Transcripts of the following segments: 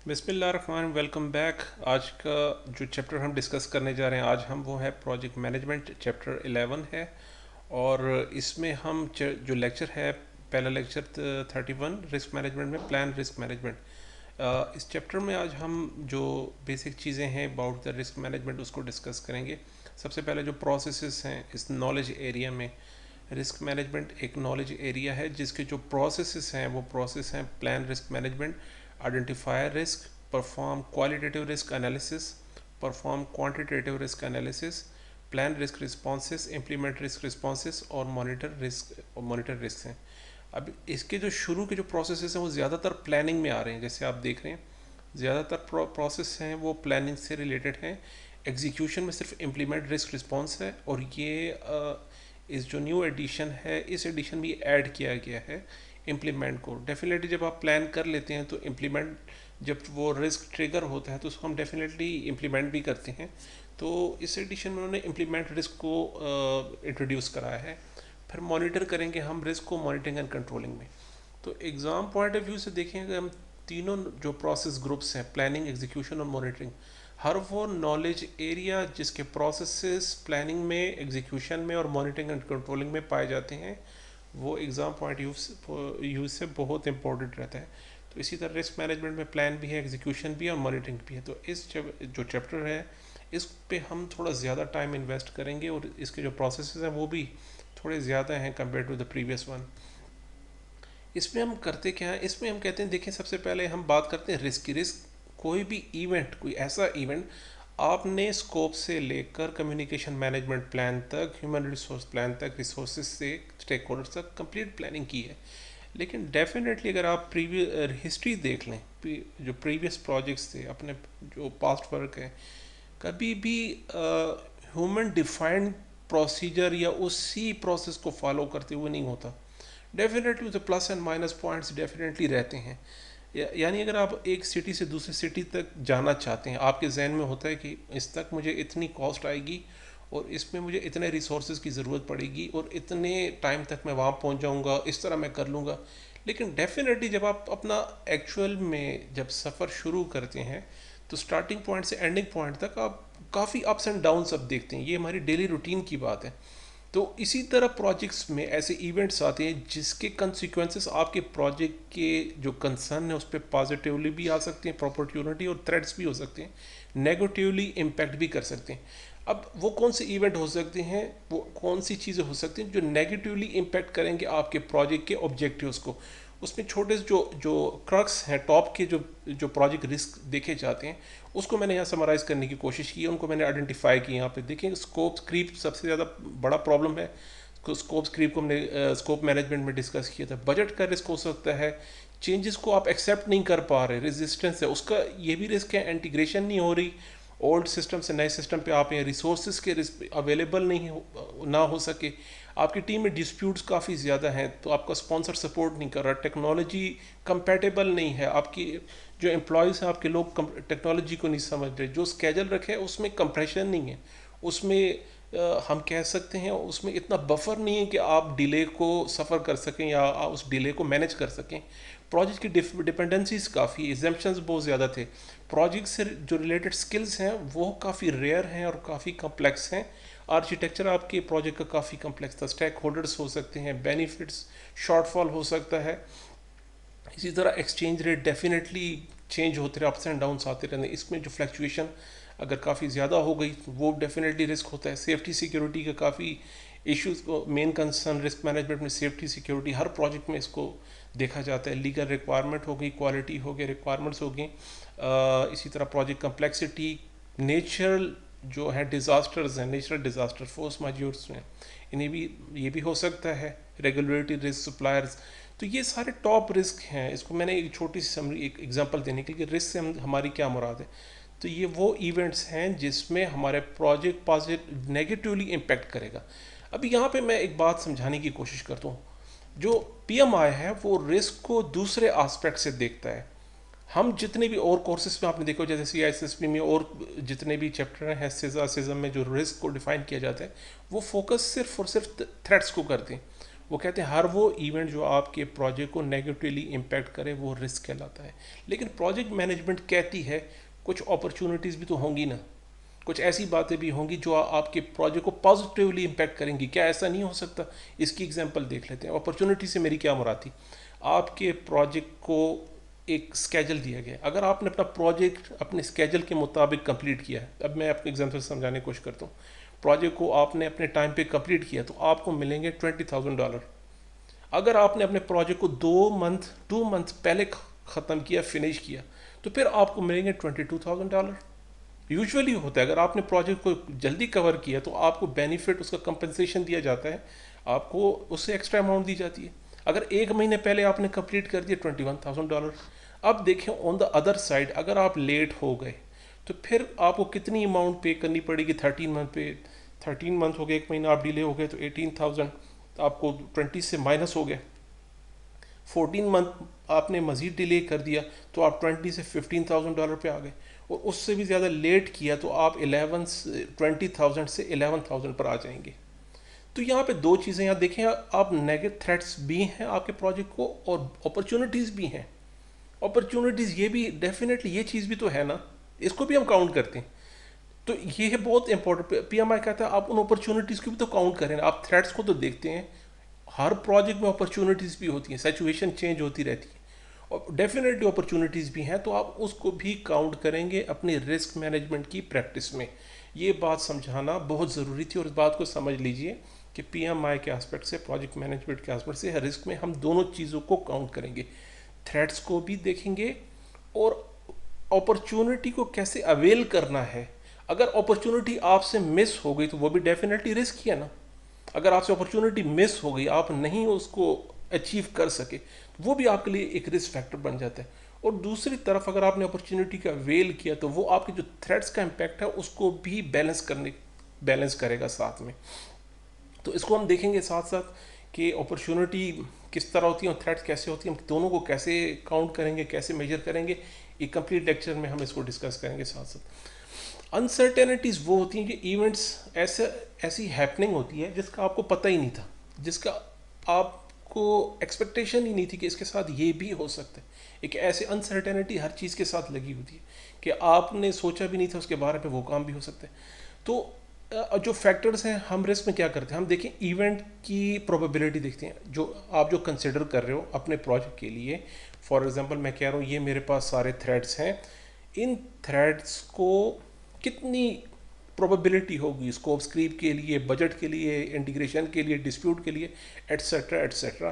बिस्मिल्लाहिर्रहमानिर्रहीम। Welcome back. आज का जो चैप्टर हम डिस्कस करने जा रहे हैं आज हम वो है प्रोजेक्ट मैनेजमेंट, चैप्टर 11 है। और इसमें हम जो लेक्चर है, पहला लेक्चर 31, रिस्क मैनेजमेंट में प्लान रिस्क मैनेजमेंट। इस चैप्टर में आज हम जो बेसिक चीज़ें हैं अबाउट द रिस्क मैनेजमेंट उसको डिस्कस करेंगे। सबसे पहले जो प्रोसेसेस हैं इस नॉलेज एरिया में, रिस्क मैनेजमेंट एक नॉलेज एरिया है जिसके जो प्रोसेसेस हैं वो प्रोसेस हैं plan risk management, identifier risk, perform qualitative risk analysis, perform quantitative risk analysis, plan risk responses, implement risk responses और मॉनिटर रिस्क हैं। अब इसके जो शुरू के जो प्रोसेसेस हैं वो ज़्यादातर प्लानिंग में आ रहे हैं। जैसे आप देख रहे हैं ज़्यादातर प्रोसेस हैं वो प्लानिंग से रिलेटेड हैं। एग्जीक्यूशन में सिर्फ इम्प्लीमेंट रिस्क रिस्पॉन्स है। और ये इस जो न्यू एडिशन है इस एडिशन में ऐड किया गया है इम्प्लीमेंट को। डेफिनेटली जब आप प्लान कर लेते हैं तो इम्प्लीमेंट, जब वो रिस्क ट्रिगर होता है तो उसको हम डेफिनेटली इम्प्लीमेंट भी करते हैं। तो इस एडिशन में उन्होंने इम्प्लीमेंट रिस्क को इंट्रोड्यूस कराया है। फिर मॉनिटर करेंगे हम रिस्क को मॉनिटरिंग एंड कंट्रोलिंग में। तो एग्ज़ाम पॉइंट ऑफ व्यू से देखेंगे हम तीनों जो प्रोसेस ग्रुप्स हैं, प्लानिंग, एग्जीक्यूशन और मॉनिटरिंग, हर वो नॉलेज एरिया जिसके प्रोसेसेस प्लानिंग में, एग्जीक्यूशन में और मॉनिटरिंग एंड कंट्रोलिंग में पाए जाते हैं, वो एग्ज़ाम पॉइंट यूज से बहुत इंपॉर्टेंट रहता है। तो इसी तरह रिस्क मैनेजमेंट में प्लान भी है, एग्जीक्यूशन भी है और मॉनिटरिंग भी है। तो इस जो चैप्टर है इस पे हम थोड़ा ज़्यादा टाइम इन्वेस्ट करेंगे और इसके जो प्रोसेसेस हैं वो भी थोड़े ज़्यादा हैं compare to the previous one. इसमें हम करते क्या है, इसमें हम कहते हैं, देखें सबसे पहले हम बात करते हैं रिस्क की। रिस्क कोई भी इवेंट, कोई ऐसा इवेंट आपने स्कोप से लेकर कम्युनिकेशन मैनेजमेंट प्लान तक, ह्यूमन रिसोर्स प्लान तक, रिसोर्सेज से स्टेक होल्डर्स तक कंप्लीट प्लानिंग की है। लेकिन डेफिनेटली अगर आप प्रीवियस हिस्ट्री देख लें, जो प्रीवियस प्रोजेक्ट्स थे, अपने जो पास्ट वर्क है, कभी भी ह्यूमन डिफाइंड प्रोसीजर या उसी प्रोसेस को फॉलो करते हुए नहीं होता। डेफिनेटली तो plus and minus points definitely रहते हैं। यानी अगर आप एक सिटी से दूसरी सिटी तक जाना चाहते हैं, आपके जहन में होता है कि इस तक मुझे इतनी कॉस्ट आएगी और इसमें मुझे इतने रिसोर्सेज की ज़रूरत पड़ेगी और इतने टाइम तक मैं वहाँ पहुँच जाऊँगा, इस तरह मैं कर लूँगा। लेकिन डेफिनेटली जब आप अपना एक्चुअल में जब सफ़र शुरू करते हैं तो स्टार्टिंग पॉइंट से एंडिंग पॉइंट तक आप काफ़ी अप्स एंड डाउन्स अब देखते हैं। ये हमारी डेली रूटीन की बात है। तो इसी तरह प्रोजेक्ट्स में ऐसे इवेंट्स आते हैं जिसके कंसिक्वेंसेस आपके प्रोजेक्ट के जो कंसर्न है उस पर पॉजिटिवली भी आ सकते हैं, अपॉर्चुनिटी और थ्रेट्स भी हो सकते हैं, नेगेटिवली इम्पैक्ट भी कर सकते हैं। अब वो कौन से इवेंट हो सकते हैं, वो कौन सी चीज़ें हो सकती हैं जो नेगेटिवली इम्पैक्ट करेंगे आपके प्रोजेक्ट के ऑब्जेक्टिव्स को। उसमें छोटे से जो जो क्रक्स हैं, टॉप के जो प्रोजेक्ट रिस्क देखे जाते हैं, उसको मैंने यहाँ समराइज़ करने की कोशिश की है, उनको मैंने आइडेंटिफाई की। यहाँ पे देखें, स्कोप क्रीप सबसे ज़्यादा बड़ा प्रॉब्लम है। स्कोप क्रीप को हमने स्कोप मैनेजमेंट में डिस्कस किया था। बजट का रिस्क हो सकता है, चेंजेस को आप एक्सेप्ट नहीं कर पा रहे, रेजिस्टेंस है उसका, ये भी रिस्क है। इंटीग्रेशन नहीं हो रही ओल्ड सिस्टम से नए सिस्टम पे, आप यहाँ रिसोर्सेज के अवेलेबल नहीं ना हो सके, आपकी टीम में डिस्प्यूट्स काफ़ी ज़्यादा हैं तो आपका स्पॉन्सर सपोर्ट नहीं कर रहा, टेक्नोलॉजी कंपैटिबल नहीं है, आपकी जो एम्प्लॉयज़ हैं आपके लोग टेक्नोलॉजी को नहीं समझ रहे, जो स्केजल रखे हैं उसमें कंप्रेशन नहीं है, उसमें हम कह सकते हैं उसमें इतना बफर नहीं है कि आप डिले को सफ़र कर सकें या आप उस डिले को मैनेज कर सकें। प्रोजेक्ट की डिपेंडेंसीज काफ़ी, एग्जाम्पशंस बहुत ज़्यादा थे। प्रोजेक्ट से जो रिलेटेड स्किल्स हैं वो काफ़ी रेयर हैं और काफ़ी कम्प्लेक्स हैं। आर्किटेक्चर आपके प्रोजेक्ट का काफ़ी कम्प्लेक्स था, स्टेक होल्डर्स हो सकते हैं, बेनिफिट्स शॉर्टफॉल हो सकता है। इसी तरह एक्सचेंज रेट डेफिनेटली चेंज होते रहे, अप्स एंड डाउन्स आते रहते हैं। इसमें जो फ्लक्चुएशन अगर काफ़ी ज़्यादा हो गई तो वो डेफिनेटली रिस्क होता है। सेफ्टी सिक्योरिटी का काफ़ी इश्यूज को, मेन कंसर्न रिस्क मैनेजमेंट में सेफ्टी सिक्योरिटी, हर प्रोजेक्ट में इसको देखा जाता है। लीगल रिक्वायरमेंट हो गई, क्वालिटी हो गई, रिक्वायरमेंट्स हो गई। इसी तरह प्रोजेक्ट कम्प्लेक्सिटी, नेचुरल जो है डिज़ास्टर्स हैं, नेचुरल डिज़ास्टर, फोर्स माज्योर्स में, इन्हें भी ये भी हो सकता है। रेगुलेटरी रिस्क, सप्लायर्स, तो ये सारे टॉप रिस्क हैं। इसको मैंने एक छोटी सी समरी, एक एग्जांपल देने के लिए, रिस्क से हमारी क्या मुराद है। तो ये वो इवेंट्स हैं जिसमें हमारे प्रोजेक्ट पॉजिटिव नेगेटिवली इम्पैक्ट करेगा। अभी यहाँ पे मैं एक बात समझाने की कोशिश करता हूँ। जो पीएमआई है वो रिस्क को दूसरे एस्पेक्ट से देखता है। हम जितने भी और कोर्सेज में आपने देखो, जैसे सीआईएसएसपी में और जितने भी चैप्टर हैं, सिज्म में जो रिस्क को डिफाइन किया जाता है, वो फोकस सिर्फ और सिर्फ थ्रेट्स को करते हैं। वो कहते हैं हर वो इवेंट जो आपके प्रोजेक्ट को नेगेटिवली इम्पैक्ट करे वो रिस्क कहलाता है। लेकिन प्रोजेक्ट मैनेजमेंट कहती है कुछ अपॉर्चुनिटीज़ भी तो होंगी ना, कुछ ऐसी बातें भी होंगी जो आपके प्रोजेक्ट को पॉजिटिवली इम्पैक्ट करेंगी। क्या ऐसा नहीं हो सकता? इसकी एग्जांपल देख लेते हैं। अपॉर्चुनिटी से मेरी क्या मुराद थी? आपके प्रोजेक्ट को एक स्केजल दिया गया, अगर आपने अपना प्रोजेक्ट अपने स्केजल के मुताबिक कंप्लीट किया है, अब मैं आपको एग्जांपल से समझाने की कोशिश करता हूँ। प्रोजेक्ट को आपने अपने टाइम पे कंप्लीट किया तो आपको मिलेंगे $20,000। अगर आपने अपने प्रोजेक्ट को 2 मंथ पहले ख़त्म किया, फिनिश किया, तो फिर आपको मिलेंगे $22,000। यूजुअली होता है अगर आपने प्रोजेक्ट को जल्दी कवर किया तो आपको बेनिफिट, उसका कंपनसेशन दिया जाता है, आपको उससे एक्स्ट्रा अमाउंट दी जाती है। अगर 1 महीने पहले आपने कंप्लीट कर दिया, $21,000। अब देखें ऑन द अदर साइड, अगर आप लेट हो गए तो फिर आपको कितनी अमाउंट पे करनी पड़ेगी? 13 मंथ पे। 13 मंथ हो गए, 1 महीना आप डिले हो गए तो 18,000 आपको 20 से माइनस हो गया। 14 मंथ आपने मज़ीद डिले कर दिया तो आप 20 से $15,000 पे आ गए, और उससे भी ज़्यादा लेट किया तो आप 20,000 से 11,000 पर आ जाएंगे। तो यहाँ पे दो चीज़ें यहाँ देखें, आप नेगेटिव थ्रेट्स भी हैं आपके प्रोजेक्ट को और अपॉर्चुनिटीज़ भी हैं। अपॉर्चुनिटीज़ ये भी डेफिनेटली, ये चीज़ भी तो है ना, इसको भी हम काउंट करते हैं। तो ये है बहुत इंपॉर्टेंट। पीएमआई कहता है आप उन अपॉर्चुनिटीज़ को भी तो काउंट करें, आप थ्रेट्स को तो देखते हैं। हर प्रोजेक्ट में अपॉर्चुनिटीज़ भी होती हैं, सिचुएशन चेंज होती रहती है और डेफिनेटली अपॉर्चुनिटीज़ भी हैं, तो आप उसको भी काउंट करेंगे अपनी रिस्क मैनेजमेंट की प्रैक्टिस में। ये बात समझाना बहुत ज़रूरी थी और इस बात को समझ लीजिए कि पीएमआई के एस्पेक्ट से, प्रोजेक्ट मैनेजमेंट के एस्पेक्ट से रिस्क में हम दोनों चीज़ों को काउंट करेंगे, थ्रेट्स को भी देखेंगे और अपॉर्चुनिटी को कैसे अवेल करना है। अगर अपॉर्चुनिटी आपसे मिस हो गई तो वो भी डेफिनेटली रिस्क ही है ना। अगर आपसे अपॉर्चुनिटी मिस हो गई, आप नहीं उसको अचीव कर सके, तो वो भी आपके लिए एक रिस्क फैक्टर बन जाता है। और दूसरी तरफ अगर आपने अपॉर्चुनिटी का अवेल किया तो वो आपके जो थ्रेट्स का इम्पैक्ट है उसको भी बैलेंस करेगा साथ में। तो इसको हम देखेंगे साथ साथ कि अपॉर्चुनिटी किस तरह होती है और थ्रेट्स कैसे होती है, हम दोनों को कैसे काउंट करेंगे, कैसे मेजर करेंगे, एक कंप्लीट लेक्चर में हम इसको डिस्कस करेंगे साथ साथ। अनसर्टेनिटीज़ वो होती हैं कि इवेंट्स ऐसी हैपनिंग होती है जिसका आपको पता ही नहीं था, जिसका आपको एक्सपेक्टेशन ही नहीं थी कि इसके साथ ये भी हो सकता है। एक ऐसी अनसर्टेनिटी हर चीज़ के साथ लगी होती है कि आपने सोचा भी नहीं था उसके बारे में वो काम भी हो सकता है। तो जो फैक्टर्स हैं, हम रिस्क में क्या करते हैं, हम देखें इवेंट की प्रोबेबिलिटी देखते हैं जो आप जो कंसिडर कर रहे हो अपने प्रोजेक्ट के लिए। फॉर एग्जांपल मैं कह रहा हूँ ये मेरे पास सारे थ्रेड्स हैं, इन थ्रेड्स को कितनी प्रोबेबिलिटी होगी स्कोप क्रीप के लिए, बजट के लिए, इंटीग्रेशन के लिए, डिस्प्यूट के लिए, एट्सेट्रा एट्सेट्रा।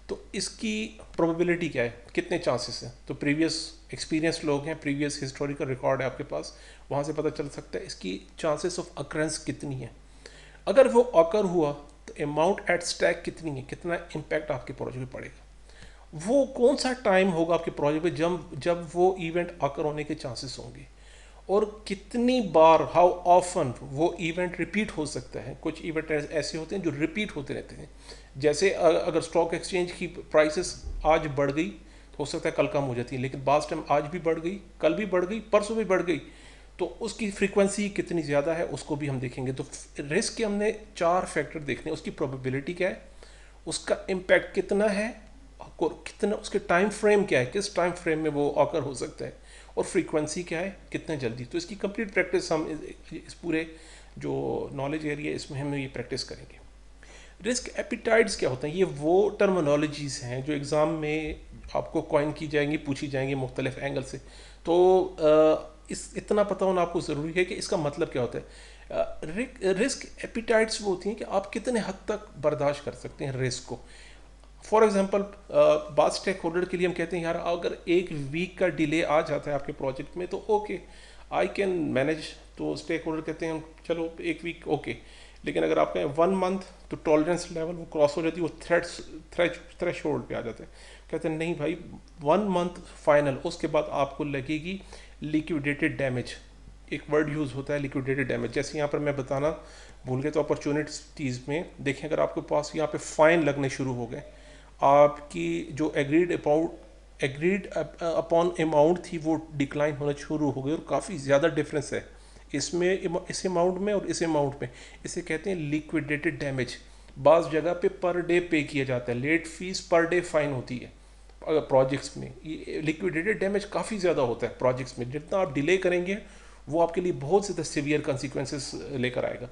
तो इसकी प्रोबेबिलिटी क्या है, कितने चांसेस हैं? तो प्रीवियस एक्सपीरियंस लोग हैं, प्रीवियस हिस्टोरिकल रिकॉर्ड है आपके पास, वहाँ से पता चल सकता है इसकी चांसेस ऑफ अकरेंस कितनी है। अगर वो अकर हुआ तो अमाउंट एट स्टैक कितनी है, कितना इम्पैक्ट आपके प्रोजेक्ट पे पड़ेगा। वो कौन सा टाइम होगा आपके प्रोजेक्ट पे जब वो इवेंट अकर होने के चांसेस होंगे, और कितनी बार, हाउ ऑफन वो इवेंट रिपीट हो सकता है। कुछ इवेंट ऐसे होते हैं जो रिपीट होते रहते हैं, जैसे अगर स्टॉक एक्सचेंज की प्राइसेस आज बढ़ गई तो हो सकता है कल कम हो जाती है, लेकिन बास टाइम आज भी बढ़ गई, कल भी बढ़ गई, परसों भी बढ़ गई, तो उसकी फ्रीक्वेंसी कितनी ज़्यादा है उसको भी हम देखेंगे। तो रिस्क के हमने 4 फैक्टर देखने, उसकी प्रोबेबिलिटी क्या है, उसका इम्पैक्ट कितना है, कितना उसके टाइम फ्रेम क्या है, किस टाइम फ्रेम में वो ऑकर हो सकता है, और फ्रीक्वेंसी क्या है, कितने जल्दी। तो इसकी कंप्लीट प्रैक्टिस हम इस पूरे जो नॉलेज एरिया इसमें हम ये प्रैक्टिस करेंगे। रिस्क एपिटाइड्स क्या होते हैं, ये वो टर्मिनोलॉजीज़ हैं जो एग्ज़ाम में आपको कॉइन की जाएंगी, पूछी जाएंगी मुख्तलिफ एंगल से। तो इतना पता होना आपको ज़रूरी है कि इसका मतलब क्या होता है। रिस्क एपिटाइड्स वो होती हैं कि आप कितने हद तक बर्दाश्त कर सकते हैं रिस्क को। फॉर एग्जांपल बात स्टेक होल्डर के लिए हम कहते हैं यार अगर 1 वीक का डिले आ जाता है आपके प्रोजेक्ट में तो ओके, आई कैन मैनेज। तो स्टेक होल्डर कहते हैं चलो 1 वीक ओके, लेकिन अगर आप कहें 1 मंथ तो टॉलरेंस लेवल वो क्रॉस हो जाती है, वो थ्रेश होल्ड पे आ जाते हैं। कहते हैं नहीं भाई 1 मंथ फाइनल, उसके बाद आपको लगेगी लिक्विडेटेड डैमेज। एक वर्ड यूज़ होता है लिक्विडेटेड डैमेज, जैसे यहाँ पर मैं बताना भूल गया। तो अपॉर्चुनिटीज़ में देखें, अगर आपके पास यहाँ पे फाइन लगने शुरू हो गए, आपकी जो एग्रीड अपॉन अमाउंट थी वो डिक्लाइन होना शुरू हो गई, और काफ़ी ज़्यादा डिफरेंस है इसमें, इस अमाउंट में और इस अमाउंट में। इसे कहते हैं लिक्विडेटेड डैमेज। बाज़ जगह पे पर डे पे किया जाता है, late fees per day fine होती है। अगर प्रोजेक्ट्स में ये लिक्विडेटेड डैमेज काफ़ी ज़्यादा होता है प्रोजेक्ट्स में, जितना आप डिले करेंगे वो आपके लिए बहुत ज़्यादा सीवियर कंसिक्वेंसेस लेकर आएगा।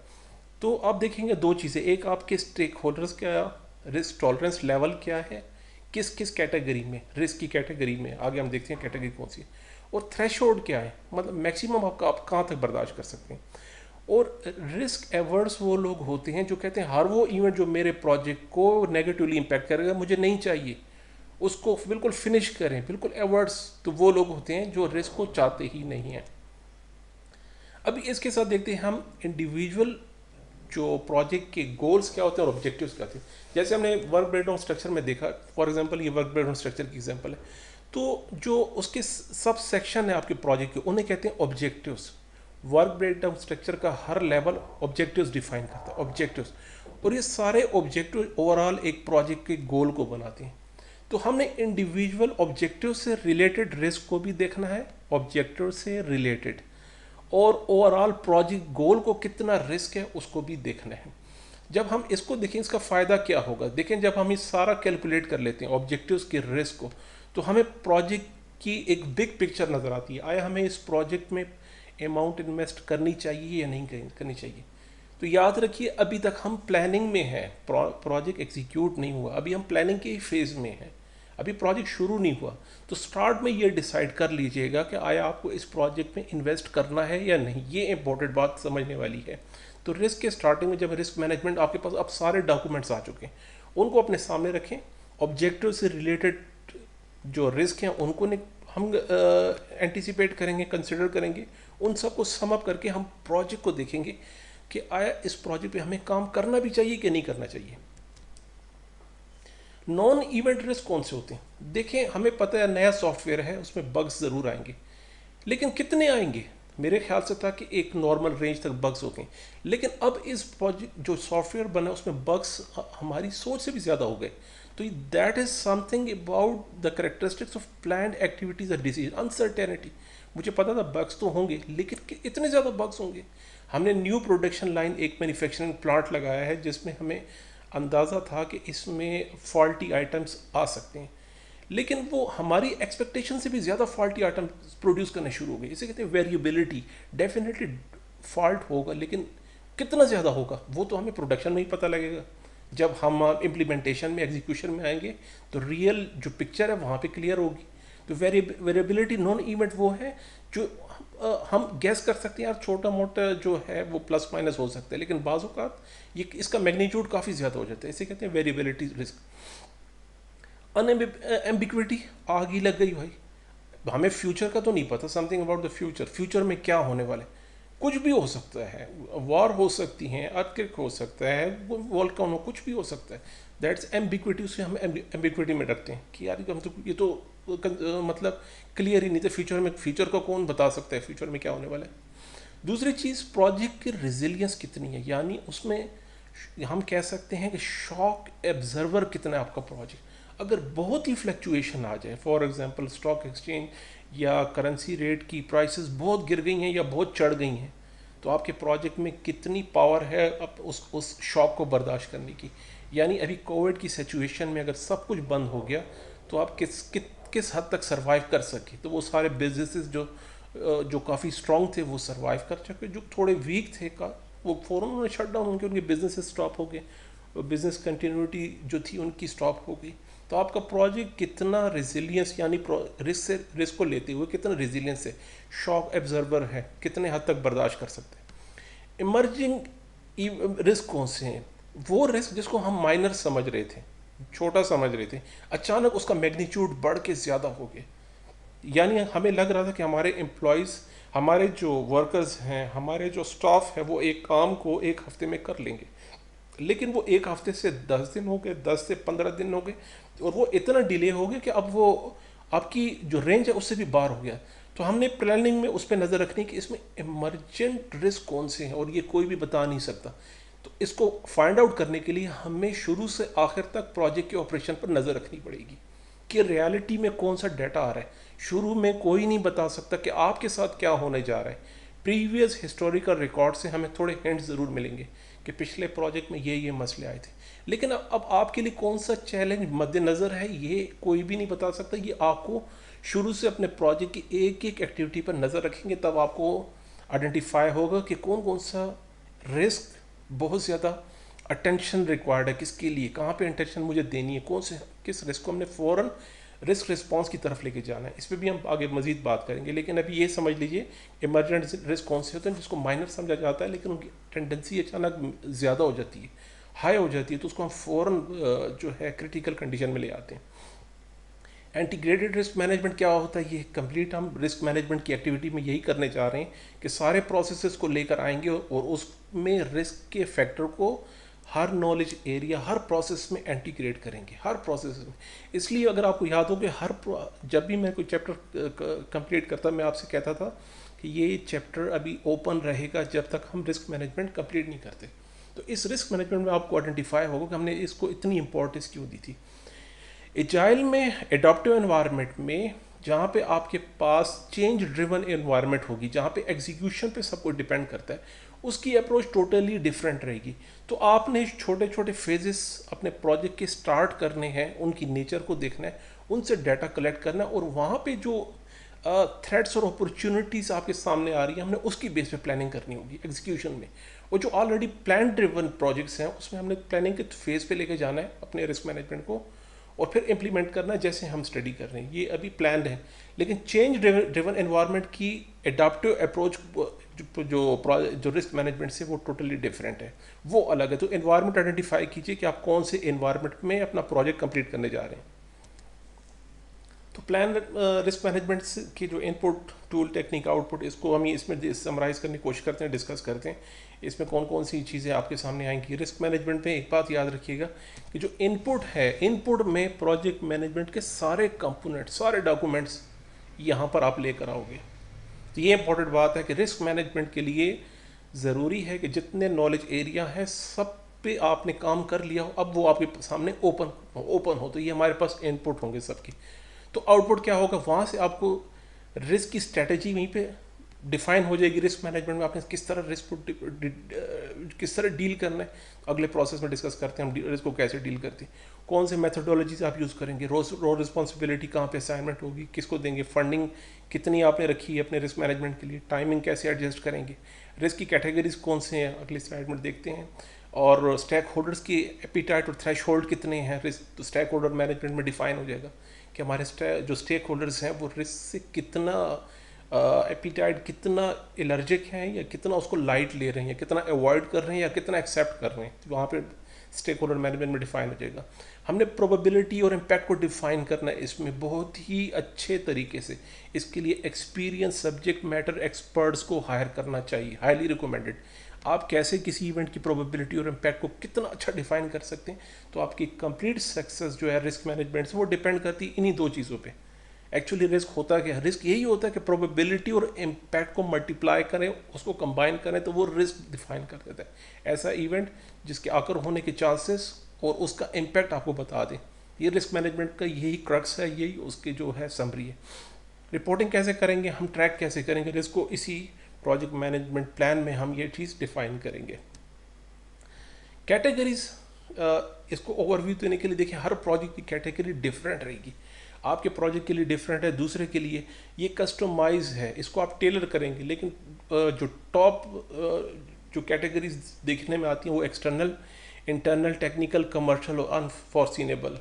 तो आप देखेंगे दो चीज़ें, एक आपके स्टेक होल्डर्स का रिस्क टॉलरेंस लेवल क्या है, किस किस कैटेगरी में, रिस्क की कैटेगरी में, आगे हम देखते हैं कैटेगरी कौन सी है, और थ्रेशोल्ड क्या है, मतलब मैक्सिमम आपका आप कहाँ तक बर्दाश्त कर सकते हैं। और रिस्क एवर्स वो लोग होते हैं जो कहते हैं हर वो इवेंट जो मेरे प्रोजेक्ट को नेगेटिवली इम्पैक्ट करेगा मुझे नहीं चाहिए, उसको बिल्कुल फिनिश करें, बिल्कुल एवर्स। तो वो लोग होते हैं जो रिस्क को चाहते ही नहीं हैं। अभी इसके साथ देखते हैं हम इंडिविजुअल जो प्रोजेक्ट के गोल्स क्या होते हैं और ऑब्जेक्टिव्स क्या होते हैं। जैसे हमने वर्क ब्रेकडाउन स्ट्रक्चर में देखा, फॉर एग्जांपल ये वर्क ब्रेकडाउन स्ट्रक्चर की एग्जांपल है, तो जो उसके सब सेक्शन है आपके प्रोजेक्ट के उन्हें कहते हैं ऑब्जेक्टिव्स। वर्क ब्रेकडाउन स्ट्रक्चर का हर लेवल ऑब्जेक्टिव्स डिफाइन करता है, ऑब्जेक्टिव्स। और ये सारे ऑब्जेक्टिव ओवरऑल एक प्रोजेक्ट के गोल को बनाते हैं। तो हमने इंडिविजुअल ऑब्जेक्टिव से रिलेटेड रिस्क को भी देखना है, ऑब्जेक्टिव से रिलेटेड, और ओवरऑल प्रोजेक्ट गोल को कितना रिस्क है उसको भी देखना है। जब हम इसको देखें इसका फ़ायदा क्या होगा, देखें जब हम ये सारा कैलकुलेट कर लेते हैं ऑब्जेक्टिव्स के रिस्क को, तो हमें प्रोजेक्ट की एक बिग पिक्चर नज़र आती है। आया हमें इस प्रोजेक्ट में अमाउंट इन्वेस्ट करनी चाहिए या नहीं करनी चाहिए। तो याद रखिए अभी तक हम प्लानिंग में हैं, प्रोजेक्ट एग्जीक्यूट नहीं हुआ, अभी हम प्लानिंग के फेज़ में हैं, अभी प्रोजेक्ट शुरू नहीं हुआ। तो स्टार्ट में ये डिसाइड कर लीजिएगा कि आया आपको इस प्रोजेक्ट में इन्वेस्ट करना है या नहीं, ये इंपॉर्टेंट बात समझने वाली है। तो रिस्क के स्टार्टिंग में जब रिस्क मैनेजमेंट आपके पास अब सारे डॉक्यूमेंट्स आ चुके हैं, उनको अपने सामने रखें, ऑब्जेक्टिव से रिलेटेड जो रिस्क हैं उनको हम एंटिसिपेट करेंगे, कंसिडर करेंगे, उन सबको सम अप करके हम प्रोजेक्ट को देखेंगे कि आया इस प्रोजेक्ट पे हमें काम करना भी चाहिए कि नहीं करना चाहिए। नॉन इवेंट रिस्क कौन से होते हैं? देखें हमें पता है नया सॉफ्टवेयर है, उसमें बग्स ज़रूर आएंगे, लेकिन कितने आएंगे? मेरे ख्याल से था कि एक नॉर्मल रेंज तक बग्स होते हैं, लेकिन अब इस प्रोजेक्ट जो सॉफ्टवेयर बना उसमें बग्स हमारी सोच से भी ज़्यादा हो गए। तो that is something about the characteristics of planned activities और डिसीज अनसर्टेनिटी। मुझे पता था बग्स तो होंगे, लेकिन इतने ज़्यादा बग्स होंगे। हमने न्यू प्रोडक्शन लाइन एक मैन्युफैक्चरिंग प्लांट लगाया है जिसमें हमें अंदाज़ा था कि इसमें फॉल्टी आइटम्स आ सकते हैं, लेकिन वो हमारी एक्सपेक्टेशन से भी ज़्यादा फॉल्टी आइटम प्रोड्यूस करने शुरू हो गए। इसे कहते हैं वेरिएबिलिटी। डेफिनेटली फॉल्ट होगा, लेकिन कितना ज़्यादा होगा वो तो हमें प्रोडक्शन में ही पता लगेगा। जब हम इम्प्लीमेंटेशन में, एग्जीक्यूशन में आएंगे तो रियल जो पिक्चर है वहाँ पे क्लियर होगी। तो वेरिएबिलिटी नॉन इवेंट वो है जो हम गैस कर सकते हैं यार, छोटा मोटा जो है वो प्लस माइनस हो सकता है, लेकिन बाज़ औक़ात ये इसका मैग्नीट्यूड काफ़ी ज़्यादा हो जाता है। इसे कहते हैं वेरिएबिलिटी रिस्क। अनएम्बिग्विटी, आग ही लग गई भाई, हमें फ्यूचर का तो नहीं पता, something about the future, future में क्या होने वाला है, कुछ भी हो सकता है, वॉर हो सकती है, अर्थक्वेक हो सकता है, वोल्केनो, कुछ भी हो सकता है। दैट्स एम्बिग्विटी, उसे हम एम्बिग्विटी में रखते हैं कि यार हम तो ये तो मतलब क्लियर ही नहीं था फ्यूचर में, फ्यूचर को कौन बता सकता है फ्यूचर में क्या होने वाला है। दूसरी चीज़ प्रोजेक्ट की रेजिलियंस कितनी है, यानी उसमें हम कह सकते हैं कि शॉक एब्जर्वर कितना है आपका प्रोजेक्ट। अगर बहुत ही फ्लक्चुएशन आ जाए, फॉर एग्जांपल स्टॉक एक्सचेंज या करेंसी रेट की प्राइसेस बहुत गिर गई हैं या बहुत चढ़ गई हैं, तो आपके प्रोजेक्ट में कितनी पावर है अब उस शॉक को बर्दाश्त करने की। यानी अभी कोविड की सिचुएशन में अगर सब कुछ बंद हो गया तो आप किस हद तक सर्वाइव कर सके। तो वो सारे बिजनेसेस जो काफ़ी स्ट्रॉन्ग थे वो सर्वाइव कर सके, जो थोड़े वीक थे का वो फ़ौरन उन्होंने शट डाउन, उनके बिजनेसेस स्टॉप हो गए, बिजनेस कंटिन्यूटी जो थी उनकी स्टॉप हो गई। तो आपका प्रोजेक्ट कितना रेजिलियंस, यानी रिस्क को लेते हुए कितना रेजिलियंस है, शॉक एब्जर्वर है, कितने हद तक बर्दाश्त कर सकते हैं। इमर्जिंग रिस्क कौन से हैं? वो रिस्क जिसको हम माइनर समझ रहे थे, छोटा समझ रहे थे, अचानक उसका मैग्नीट्यूड बढ़ के ज़्यादा हो गया। यानी हमें लग रहा था कि हमारे एम्प्लॉयज़, हमारे जो वर्कर्स हैं, हमारे जो स्टाफ है, वो एक काम को एक हफ्ते में कर लेंगे, लेकिन वो एक हफ्ते से 10 दिन हो गए, 10 से 15 दिन हो गए, और वो इतना डिले हो गया कि अब वो आपकी जो रेंज है उससे भी बाहर हो गया। तो हमने प्लानिंग में उस पर नज़र रखनी कि इसमें इमरजेंट रिस्क कौन से हैं, और ये कोई भी बता नहीं सकता। तो इसको फाइंड आउट करने के लिए हमें शुरू से आखिर तक प्रोजेक्ट के ऑपरेशन पर नज़र रखनी पड़ेगी कि रियलिटी में कौन सा डाटा आ रहा है। शुरू में कोई नहीं बता सकता कि आपके साथ क्या होने जा रहा है। प्रीवियस हिस्टोरिकल रिकॉर्ड से हमें थोड़े हिंट्स ज़रूर मिलेंगे कि पिछले प्रोजेक्ट में ये मसले आए थे। लेकिन अब आपके लिए कौन सा चैलेंज मद्देनज़र है ये कोई भी नहीं बता सकता। ये आपको शुरू से अपने प्रोजेक्ट की एक एक एक्टिविटी पर नज़र रखेंगे, तब आपको आइडेंटिफाई होगा कि कौन कौन सा रिस्क बहुत ज़्यादा अटेंशन रिक्वायर्ड है, किसके लिए, कहाँ पे अटेंशन मुझे देनी है, कौन से किस रिस्क को हमने फ़ौरन रिस्क रिस्पॉन्स की तरफ लेके जाना है। इस पर भी हम आगे मजीद बात करेंगे। लेकिन अभी ये समझ लीजिए इमरजेंट रिस्क कौन से होते हैं जिसको माइनर समझा जाता है, लेकिन उनकी टेंडेंसी अचानक ज़्यादा हो जाती है, हाई हो जाती है, तो उसको हम फ़ौरन जो है क्रिटिकल कंडीशन में ले आते हैं। इंटीग्रेटेड रिस्क मैनेजमेंट क्या होता है? ये कंप्लीट हम रिस्क मैनेजमेंट की एक्टिविटी में यही करने जा रहे हैं कि सारे प्रोसेसेस को लेकर आएंगे और उसमें रिस्क के फैक्टर को हर नॉलेज एरिया, हर प्रोसेस में इंटीग्रेट करेंगे, हर प्रोसेस में। इसलिए अगर आपको याद हो कि जब भी मैं कोई चैप्टर कंप्लीट करता, मैं आपसे कहता था कि ये चैप्टर अभी ओपन रहेगा जब तक हम रिस्क मैनेजमेंट कंप्लीट नहीं करते। तो इस रिस्क मैनेजमेंट में आपको आइडेंटिफाई होगा कि हमने इसको इतनी इंपॉर्टेंस क्यों दी थी। एजाइल में, एडॉप्टिव एनवायरनमेंट में, जहाँ पे आपके पास चेंज ड्रिवन एनवायरनमेंट होगी, जहाँ पे एग्जीक्यूशन पे सब कुछ डिपेंड करता है, उसकी अप्रोच टोटली डिफरेंट रहेगी। तो आपने छोटे छोटे फेजेस अपने प्रोजेक्ट के स्टार्ट करने हैं, उनकी नेचर को देखना है, उनसे डाटा कलेक्ट करना है, और वहाँ पे जो थ्रेट्स और अपॉर्चुनिटीज़ आपके सामने आ रही है, हमने उसकी बेस पे प्लानिंग करनी होगी एग्जीक्यूशन में। और जो ऑलरेडी प्लान ड्रिवन प्रोजेक्ट्स हैं उसमें हमने प्लानिंग के फेज़ पे लेके जाना है अपने रिस्क मैनेजमेंट को, और फिर इम्प्लीमेंट करना है जैसे हम स्टडी कर रहे हैं। ये अभी प्लान है, लेकिन चेंज ड्रिवन एनवायरनमेंट की एडाप्टिव अप्रोच जो रिस्क मैनेजमेंट से वो टोटली डिफरेंट है, वो अलग है। तो एनवायरनमेंट आइडेंटिफाई कीजिए कि आप कौन से एनवायरनमेंट में अपना प्रोजेक्ट कंप्लीट करने जा रहे हैं। तो प्लान रिस्क मैनेजमेंट की जो इनपुट, टूल, टेक्निक, आउटपुट, इसको हम इसमें समराइज करने की कोशिश करते हैं, डिस्कस करते हैं। इसमें कौन कौन सी चीज़ें आपके सामने आएंगी। रिस्क मैनेजमेंट में एक बात याद रखिएगा कि जो इनपुट है, इनपुट में प्रोजेक्ट मैनेजमेंट के सारे कंपोनेंट, सारे डॉक्यूमेंट्स यहाँ पर आप लेकर आओगे। तो ये इंपॉर्टेंट बात है कि रिस्क मैनेजमेंट के लिए ज़रूरी है कि जितने नॉलेज एरिया हैं सब पे आपने काम कर लिया हो, अब वो आपके सामने ओपन हो, तो ये हमारे पास इनपुट होंगे सबकी। तो आउटपुट क्या होगा? वहाँ से आपको रिस्क की स्ट्रेटजी वहीं पे डिफाइन हो जाएगी। रिस्क मैनेजमेंट में आपने किस तरह रिस्क को किस तरह डील करना है, अगले प्रोसेस में डिस्कस करते हैं हम रिस्क को कैसे डील करते हैं, कौन से मेथोडोलॉजीज आप यूज़ करेंगे, रो रिस्पॉन्सिबिलिटी कहाँ पे असाइनमेंट होगी, किसको देंगे, फंडिंग कितनी आपने रखी है अपने रिस्क मैनेजमेंट के लिए, टाइमिंग कैसे एडजस्ट करेंगे, रिस्क की कैटेगरीज कौन से हैं, अगली स्लाइड में देखते हैं, और स्टेक होल्डर्स की एपिटाइट और थ्रेश होल्ड कितने हैं। रिस्क तो स्टेक होल्डर मैनेजमेंट में डिफाइन हो जाएगा कि हमारे जो स्टेक होल्डर्स हैं वो रिस्क से कितना एपिटाइट, कितना एलर्जिक हैं, या कितना उसको लाइट ले रहे हैं, या कितना अवॉइड कर रहे हैं, या कितना एक्सेप्ट कर रहे हैं। तो वहाँ पे स्टेक होल्डर मैनेजमेंट में डिफाइन हो जाएगा। हमने प्रोबेबिलिटी और इम्पैक्ट को डिफाइन करना है इसमें बहुत ही अच्छे तरीके से। इसके लिए एक्सपीरियंस सब्जेक्ट मैटर एक्सपर्ट्स को हायर करना चाहिए, हाईली रिकमेंडेड। आप कैसे किसी इवेंट की प्रोबेबिलिटी और इम्पैक्ट को कितना अच्छा डिफाइन कर सकते हैं, तो आपकी कंप्लीट सक्सेस जो है रिस्क मैनेजमेंट से वो डिपेंड करती है इन्हीं दो चीज़ों पे। एक्चुअली रिस्क होता क्या है? रिस्क यही होता है कि प्रोबेबिलिटी और इम्पैक्ट को मल्टीप्लाई करें, उसको कंबाइन करें, तो वो रिस्क डिफाइन कर देता है। ऐसा इवेंट जिसके आकर होने के चांसेस और उसका इम्पैक्ट आपको बता दें, ये रिस्क मैनेजमेंट का यही क्रक्स है, यही उसकी जो है समरी है। रिपोर्टिंग कैसे करेंगे, हम ट्रैक कैसे करेंगे रिस्क को, इसी प्रोजेक्ट मैनेजमेंट प्लान में हम ये चीज़ डिफाइन करेंगे। कैटेगरीज, इसको ओवरव्यू देने के लिए देखिए, हर प्रोजेक्ट की कैटेगरी डिफरेंट रहेगी। आपके प्रोजेक्ट के लिए डिफरेंट है, दूसरे के लिए ये कस्टमाइज है, इसको आप टेलर करेंगे। लेकिन जो टॉप जो कैटेगरीज देखने में आती हैं वो एक्सटर्नल, इंटरनल, टेक्निकल, कमर्शियल और अनफॉर्सिनेबल,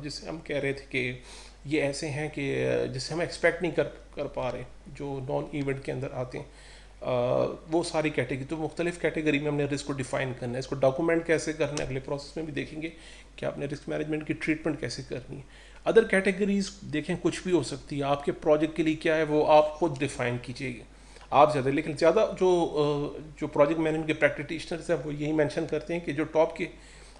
जिसे हम कह रहे थे कि ये ऐसे हैं कि जिसे हम एक्सपेक्ट नहीं कर पा रहे, जो नॉन इवेंट के अंदर आते हैं, वो सारी कैटेगरी। तो मुख्तलिफ कैटेगरी में हमने रिस्क को डिफाइन करना है, इसको डॉक्यूमेंट कैसे करना है, अगले प्रोसेस में भी देखेंगे कि आपने रिस्क मैनेजमेंट की ट्रीटमेंट कैसे करनी है। अदर कैटेगरीज देखें, कुछ भी हो सकती है, आपके प्रोजेक्ट के लिए क्या है वो आप खुद डिफाइन कीजिएगा आप ज़्यादा। लेकिन ज़्यादा जो प्रोजेक्ट मैनेजमेंट के प्रैक्टिशनर्स हैं वो यही मेंशन करते हैं कि जो टॉप के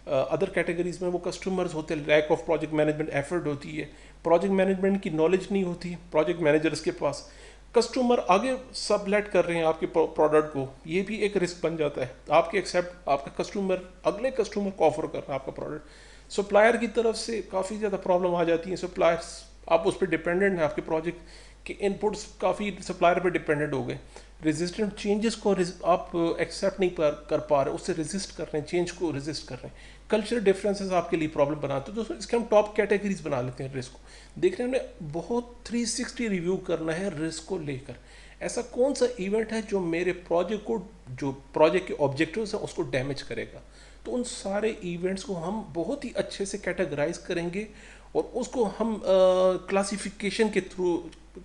अदर कैटेगरीज में वो कस्टमर्स होते हैं, lack of project management effort होती है, प्रोजेक्ट मैनेजमेंट की नॉलेज नहीं होती प्रोजेक्ट मैनेजर्स के पास, कस्टमर आगे सबलेट कर रहे हैं आपके प्रोडक्ट को, ये भी एक रिस्क बन जाता है। आपके एक्सेप्ट आपका कस्टमर अगले कस्टमर को ऑफर कर रहा है आपका प्रोडक्ट। सप्लायर की तरफ से काफ़ी ज़्यादा प्रॉब्लम आ जाती है, सप्लायर्स आप उस पर डिपेंडेंट हैं आपके प्रोजेक्ट कि इनपुट्स काफ़ी सप्लायर पे डिपेंडेंट हो गए, रेजिस्टेंट चेंजेस को आप एक्सेप्ट नहीं कर पा रहे, उससे रेजिस्ट कर रहे हैं, चेंज को रेजिस्ट कर रहे हैं, कल्चर डिफरेंसेस आपके लिए प्रॉब्लम बनाते हैं। दोस्तों इसके हम टॉप कैटेगरीज बना लेते हैं रिस्क को। देखने में बहुत 360 रिव्यू करना है रिस्क को लेकर। ऐसा कौन सा इवेंट है जो मेरे प्रोजेक्ट को, जो प्रोजेक्ट के ऑब्जेक्टिव्स हैं उसको डैमेज करेगा। तो उन सारे इवेंट्स को हम बहुत ही अच्छे से कैटेगराइज करेंगे और उसको हम क्लासिफिकेशन के थ्रू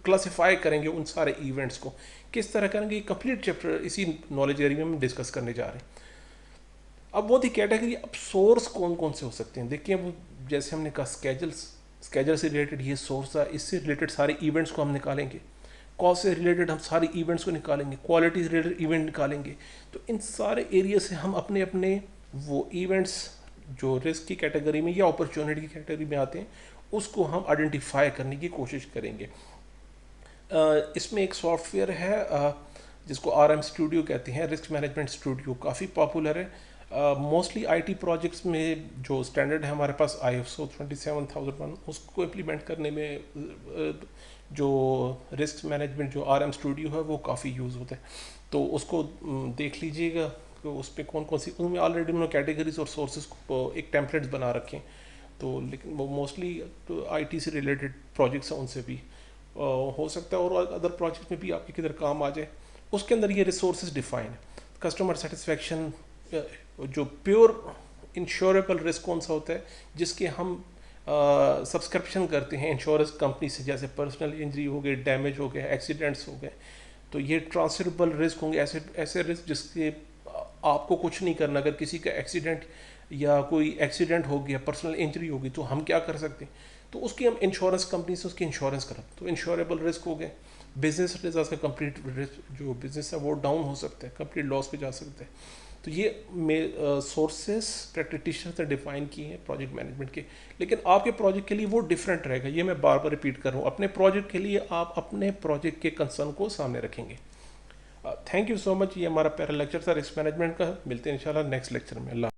क्लासिफाई करेंगे। उन सारे इवेंट्स को किस तरह करेंगे, कंप्लीट चैप्टर इसी नॉलेज एरिया में हम डिस्कस करने जा रहे हैं। अब वो थी कैटेगरी, अब सोर्स कौन कौन से हो सकते हैं। देखिए वो जैसे हमने कहा स्केजल से रिलेटेड ये सोर्स है, इससे रिलेटेड सारे इवेंट्स को हम निकालेंगे। कॉस्ट से रिलेटेड हम सारे इवेंट्स को निकालेंगे, क्वालिटी से रिलेटेड इवेंट निकालेंगे। तो इन सारे एरिया से हम अपने अपने वो इवेंट्स जो रिस्क की कैटेगरी में या अपॉर्चुनिटी की कैटेगरी में आते हैं उसको हम आइडेंटिफाई करने की कोशिश करेंगे। इसमें एक सॉफ्टवेयर है जिसको RM स्टूडियो कहते हैं, रिस्क मैनेजमेंट स्टूडियो, काफ़ी पॉपुलर है। मोस्टली IT प्रोजेक्ट्स में जो स्टैंडर्ड है हमारे पास ISO 27001, उसको इम्प्लीमेंट करने में जो रिस्क मैनेजमेंट जो RM स्टूडियो है वो काफ़ी यूज़ होता है। तो उसको देख लीजिएगा कि उस पर कौन कौन सी, उनमें ऑलरेडी उन्होंने कैटेगरीज और सोर्सेज को एक टेम्पलेट्स बना रखे हैं। तो लेकिन वो मोस्टली तो IT से रिलेटेड प्रोजेक्ट्स हैं, उनसे भी हो सकता है और अदर प्रोजेक्ट में भी आपके किधर काम आ जाए। उसके अंदर ये रिसोर्सेज डिफाइन है, कस्टमर सेटिस्फेक्शन, जो प्योर इंश्योरेबल रिस्क कौन सा होता है जिसके हम सब्सक्रिप्शन करते हैं इंश्योरेंस कंपनी से, जैसे पर्सनल इंजरी हो गए, डैमेज हो गए, एक्सीडेंट्स हो गए। तो ये ट्रांसफरेबल रिस्क होंगे, ऐसे ऐसे रिस्क जिसके आपको कुछ नहीं करना। अगर किसी का एक्सीडेंट या कोई एक्सीडेंट हो गया, पर्सनल इंजरी होगी, तो हम क्या कर सकते हैं, तो उसकी हम इंश्योरेंस कंपनी से उसकी इंश्योरेंस करा, तो इंश्योरेबल रिस्क हो गए। बिजनेस रिजल्ट का कंप्लीट जो बिजनेस है वो डाउन हो सकता है, कंप्लीट लॉस पे जा सकता है। तो ये सोर्सेस प्रैक्टिशनर ने डिफाइन किए हैं प्रोजेक्ट मैनेजमेंट के, लेकिन आपके प्रोजेक्ट के लिए वो डिफरेंट रहेगा। ये मैं बार बार रिपीट कर रहा हूँ, अपने प्रोजेक्ट के लिए आप अपने प्रोजेक्ट के कंसर्न को सामने रखेंगे। Thank you so much. ये हमारा पहला लेक्चर था रिस्क मैनेजमेंट का। मिलते हैं इंशाल्लाह नेक्स्ट लेक्चर में। अल्लाह।